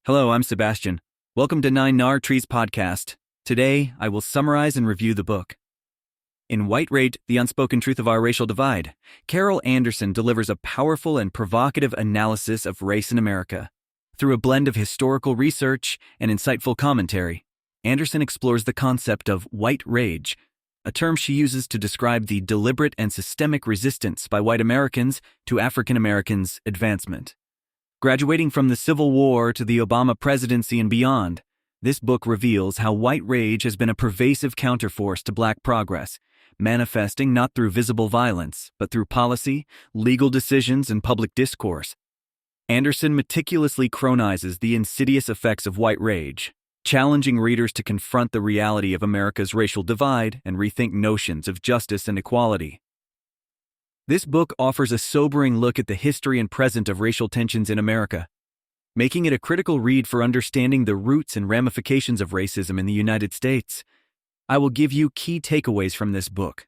Hello, I'm Sebastian. Welcome to Nine Nar Trees Podcast. Today, I will summarize and review the book. In White Rage, The Unspoken Truth of Our Racial Divide, Carol Anderson delivers a powerful and provocative analysis of race in America. Through a blend of historical research and insightful commentary, Anderson explores the concept of white rage, a term she uses to describe the deliberate and systemic resistance by white Americans to African Americans' advancement. Graduating from the Civil War to the Obama presidency and beyond, this book reveals how white rage has been a pervasive counterforce to Black progress, manifesting not through visible violence, but through policy, legal decisions, and public discourse. Anderson meticulously chronizes the insidious effects of white rage, challenging readers to confront the reality of America's racial divide and rethink notions of justice and equality. This book offers a sobering look at the history and present of racial tensions in America, making it a critical read for understanding the roots and ramifications of racism in the United States. I will give you key takeaways from this book.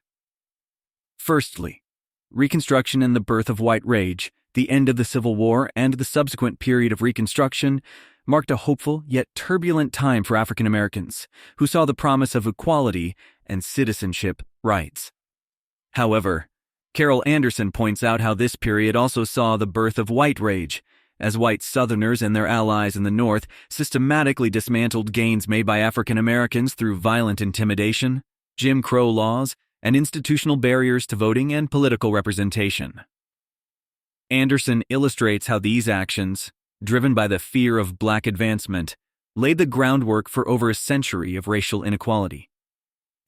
Firstly, Reconstruction and the birth of white rage, the end of the Civil War and the subsequent period of Reconstruction, marked a hopeful yet turbulent time for African Americans, who saw the promise of equality and citizenship rights. However, Carol Anderson points out how this period also saw the birth of white rage, as white Southerners and their allies in the North systematically dismantled gains made by African Americans through violent intimidation, Jim Crow laws, and institutional barriers to voting and political representation. Anderson illustrates how these actions, driven by the fear of Black advancement, laid the groundwork for over a century of racial inequality.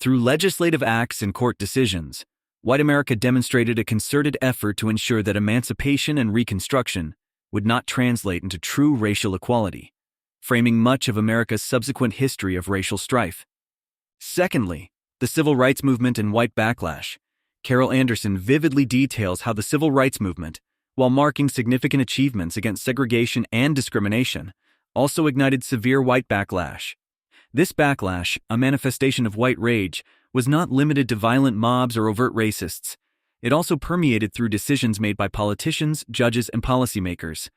Through legislative acts and court decisions, white America demonstrated a concerted effort to ensure that emancipation and Reconstruction would not translate into true racial equality, framing much of America's subsequent history of racial strife. Secondly, the civil rights movement and white backlash. Carol Anderson vividly details how the civil rights movement, while marking significant achievements against segregation and discrimination, also ignited severe white backlash. This backlash, a manifestation of white rage, was not limited to violent mobs or overt racists. It also permeated through decisions made by politicians, judges, and policymakers.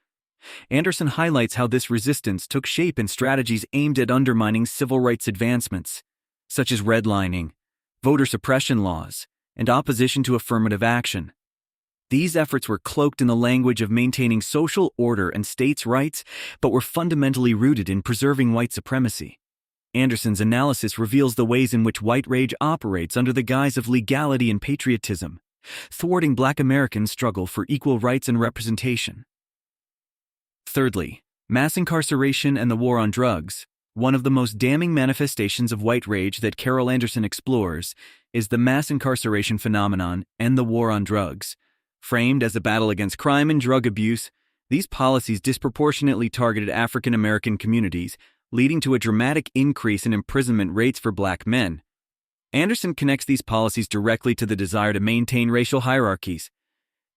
Anderson highlights how this resistance took shape in strategies aimed at undermining civil rights advancements, such as redlining, voter suppression laws, and opposition to affirmative action. These efforts were cloaked in the language of maintaining social order and states' rights, but were fundamentally rooted in preserving white supremacy. Anderson's analysis reveals the ways in which white rage operates under the guise of legality and patriotism, thwarting Black Americans' struggle for equal rights and representation. Thirdly, mass incarceration and the war on drugs. One of the most damning manifestations of white rage that Carol Anderson explores is the mass incarceration phenomenon and the war on drugs. Framed as a battle against crime and drug abuse, these policies disproportionately targeted African American communities, leading to a dramatic increase in imprisonment rates for Black men. Anderson connects these policies directly to the desire to maintain racial hierarchies,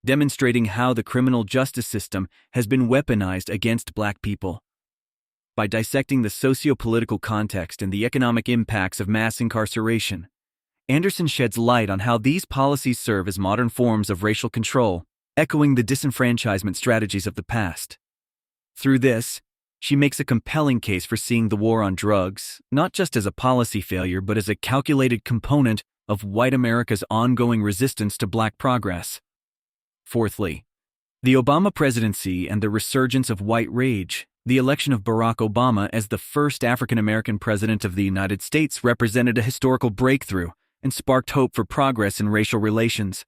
demonstrating how the criminal justice system has been weaponized against Black people. By dissecting the socio-political context and the economic impacts of mass incarceration, Anderson sheds light on how these policies serve as modern forms of racial control, echoing the disenfranchisement strategies of the past. Through this, she makes a compelling case for seeing the war on drugs not just as a policy failure but as a calculated component of white America's ongoing resistance to Black progress. Fourthly, the Obama presidency and the resurgence of white rage. The election of Barack Obama as the first African American president of the United States represented a historical breakthrough and sparked hope for progress in racial relations.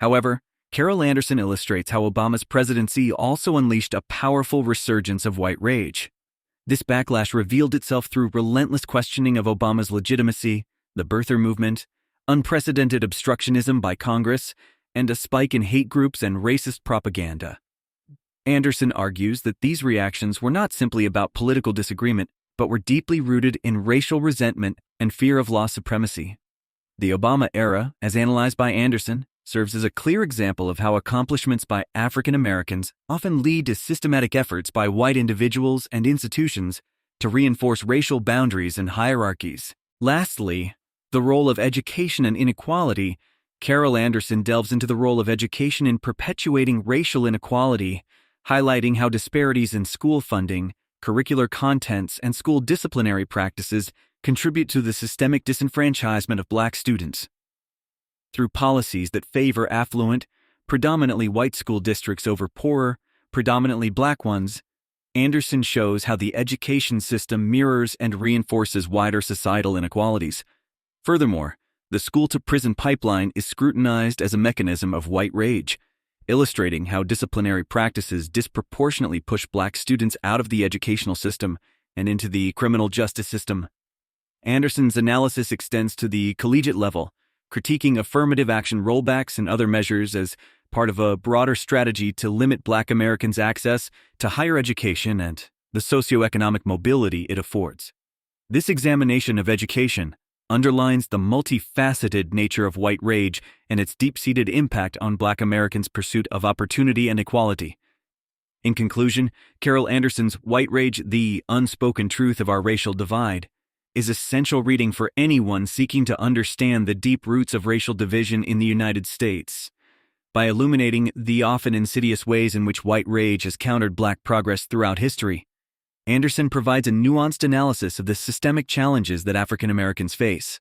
However, Carol Anderson illustrates how Obama's presidency also unleashed a powerful resurgence of white rage. This backlash revealed itself through relentless questioning of Obama's legitimacy, the birther movement, unprecedented obstructionism by Congress, and a spike in hate groups and racist propaganda. Anderson argues that these reactions were not simply about political disagreement, but were deeply rooted in racial resentment and fear of lost supremacy. The Obama era, as analyzed by Anderson, serves as a clear example of how accomplishments by African Americans often lead to systematic efforts by white individuals and institutions to reinforce racial boundaries and hierarchies. Lastly, the role of education and inequality. Carol Anderson delves into the role of education in perpetuating racial inequality, highlighting how disparities in school funding, curricular contents, and school disciplinary practices contribute to the systemic disenfranchisement of Black students. Through policies that favor affluent, predominantly white school districts over poorer, predominantly Black ones, Anderson shows how the education system mirrors and reinforces wider societal inequalities. Furthermore, the school-to-prison pipeline is scrutinized as a mechanism of white rage, illustrating how disciplinary practices disproportionately push Black students out of the educational system and into the criminal justice system. Anderson's analysis extends to the collegiate level, critiquing affirmative action rollbacks and other measures as part of a broader strategy to limit Black Americans' access to higher education and the socioeconomic mobility it affords. This examination of education underlines the multifaceted nature of white rage and its deep-seated impact on Black Americans' pursuit of opportunity and equality. In conclusion, Carol Anderson's White Rage, The Unspoken Truth of Our Racial Divide, is essential reading for anyone seeking to understand the deep roots of racial division in the United States. By illuminating the often insidious ways in which white rage has countered Black progress throughout history, Anderson provides a nuanced analysis of the systemic challenges that African Americans face.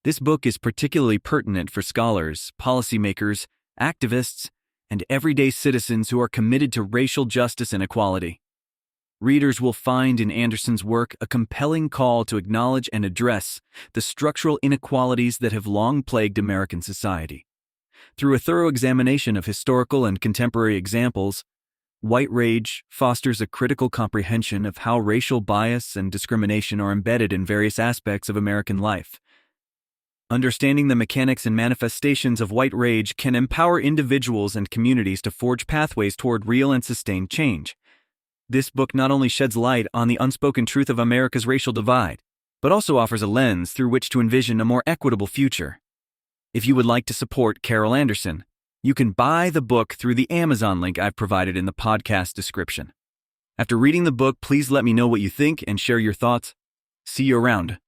This book is particularly pertinent for scholars, policymakers, activists, and everyday citizens who are committed to racial justice and equality. Readers will find in Anderson's work a compelling call to acknowledge and address the structural inequalities that have long plagued American society. Through a thorough examination of historical and contemporary examples, White Rage fosters a critical comprehension of how racial bias and discrimination are embedded in various aspects of American life. Understanding the mechanics and manifestations of white rage can empower individuals and communities to forge pathways toward real and sustained change. This book not only sheds light on the unspoken truth of America's racial divide, but also offers a lens through which to envision a more equitable future. If you would like to support Carol Anderson, you can buy the book through the Amazon link I've provided in the podcast description. After reading the book, please let me know what you think and share your thoughts. See you around.